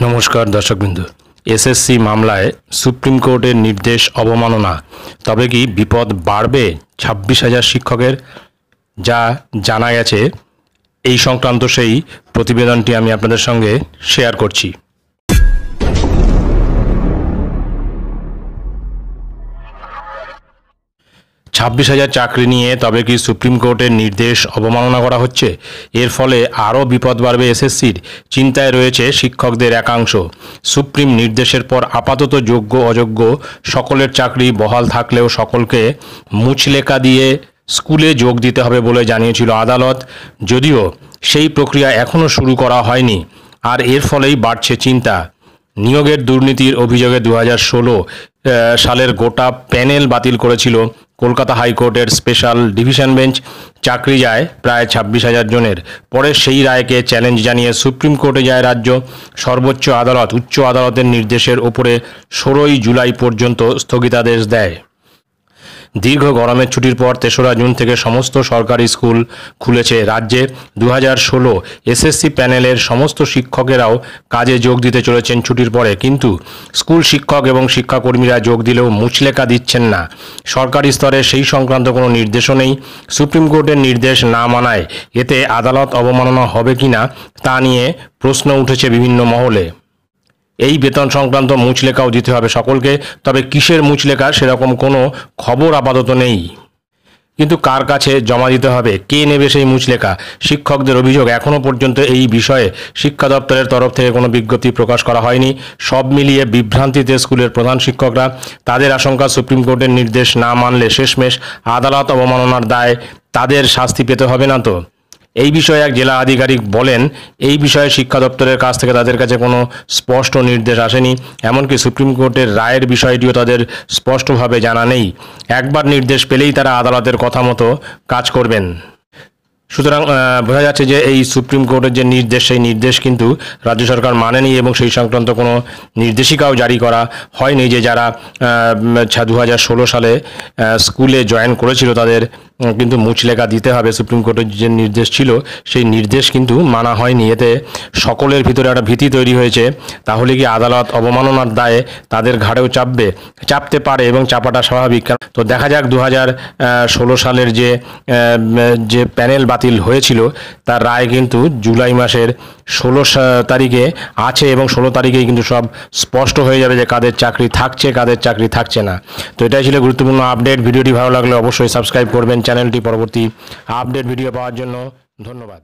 नमस्कार दर्शकबिंदु SSC मामलाय supreme कोर्टेर निर्देश अवमानना तबे कि विपद बाड़बे 26,000 शिक्षकेर जा जाना गेछे এই সংক্রান্ত সেই প্রতিবেদনটি আমি আপনাদের সঙ্গে শেয়ার করছি। 26,000 চাকরি নিয়ে তবে কি সুপ্রিম কোর্টের নির্দেশ অবমাননা করা হচ্ছে? এর ফলে আরও বিপদ বাড়বে এসএসসির। চিন্তায় রয়েছে শিক্ষকদের একাংশ। সুপ্রিম নির্দেশের পর আপাতত যোগ্য অযোগ্য সকলের চাকরি বহাল থাকলেও সকলকে মুচলেকা দিয়ে স্কুলে যোগ দিতে হবে বলে জানিয়েছিল আদালত। যদিও সেই প্রক্রিয়া এখনও শুরু করা হয়নি, আর এর ফলেই বাড়ছে চিন্তা। নিয়োগের দুর্নীতির অভিযোগে 2016 সালের গোটা প্যানেল বাতিল করেছিল কলকাতা হাইকোর্টের স্পেশাল ডিভিশন বেঞ্চ। চাকরি যায় প্রায় 26,000 জনের। পরে সেই রায়কে চ্যালেঞ্জ জানিয়ে সুপ্রিম কোর্টে যায় রাজ্য। সর্বোচ্চ আদালত উচ্চ আদালতের নির্দেশের ওপরে 16 জুলাই পর্যন্ত স্থগিতাদেশ দেয়। দীর্ঘ গরমের ছুটির পর 3রা জুন থেকে সমস্ত সরকারি স্কুল খুলেছে রাজ্যে। 2016 এসএসসি প্যানেলের সমস্ত শিক্ষকেরাও কাজে যোগ দিতে চলেছেন ছুটির পরে, কিন্তু স্কুল শিক্ষক এবং শিক্ষাকর্মীরা যোগ দিলেও মুচলেকা দিচ্ছেন না। সরকারি স্তরে সেই সংক্রান্ত কোনো নির্দেশও নেই। সুপ্রিম কোর্টের নির্দেশ না মানায় এতে আদালত অবমাননা হবে কিনা তা নিয়ে প্রশ্ন উঠেছে বিভিন্ন মহলে। এই বেতন সংক্রান্ত মুচলেকাও দিতে হবে সকলকে, তবে কিসের মুচলেকা সেরকম কোনো খবর আপাতত নেই। কিন্তু কার কাছে জমা দিতে হবে, কে নেবে সেই মুচলেকা? শিক্ষকদের অভিযোগ এখনও পর্যন্ত এই বিষয়ে শিক্ষা দপ্তরের তরফ থেকে কোনো বিজ্ঞপ্তি প্রকাশ করা হয়নি। সব মিলিয়ে বিভ্রান্তিতে স্কুলের প্রধান শিক্ষকরা। তাদের আশঙ্কা সুপ্রিম কোর্টের নির্দেশ না মানলে শেষমেশ আদালত অবমাননার দায় তাদের শাস্তি পেতে হবে না তো? এই বিষয়ে এক জেলা আধিকারিক বলেন, এই বিষয়ে শিক্ষা দপ্তরের কাছ থেকে তাদের কাছে কোনো স্পষ্ট নির্দেশ আসেনি। এমনকি সুপ্রিম কোর্টের রায়ের বিষয়টিও তাদের স্পষ্টভাবে জানা নেই। একবার নির্দেশ পেলেই তারা আদালতের কথা মতো কাজ করবেন। সুতরাং বোঝা যাচ্ছে যে এই সুপ্রিম কোর্টের যে নির্দেশ, সেই নির্দেশ কিন্তু রাজ্য সরকার মানেনি এবং সেই সংক্রান্ত কোনো নির্দেশিকাও জারি করা হয়নি যে যারা 2016 সালে স্কুলে জয়েন করেছিল তাদের কিন্তু মুচলেকা দিতে হবে। সুপ্রিম কোর্টের যে নির্দেশ ছিল সেই নির্দেশ কিন্তু মানা হয়নি। এতে সকলের ভিতরে একটা ভীতি তৈরি হয়েছে। তাহলে কি আদালত অবমাননার দায়ে তাদের ঘাড়েও চাপতে পারে এবং চাপাটা স্বাভাবিক। তো দেখা যাক 2016 সালের যে প্যানেল বাতিল হয়েছিল তার রায় কিন্তু জুলাই মাসের 16 তারিখে আছে এবং 16 তারিখেই কিন্তু সব স্পষ্ট হয়ে যাবে যে কাদের চাকরি থাকছে কাদের চাকরি থাকছে না। তো এটাই ছিল গুরুত্বপূর্ণ আপডেট। ভিডিওটি ভালো লাগলে অবশ্যই সাবস্ক্রাইব করবেন চ্যানেলটি। পরবর্তী আপডেট ভিডিও পাওয়ার জন্য ধন্যবাদ।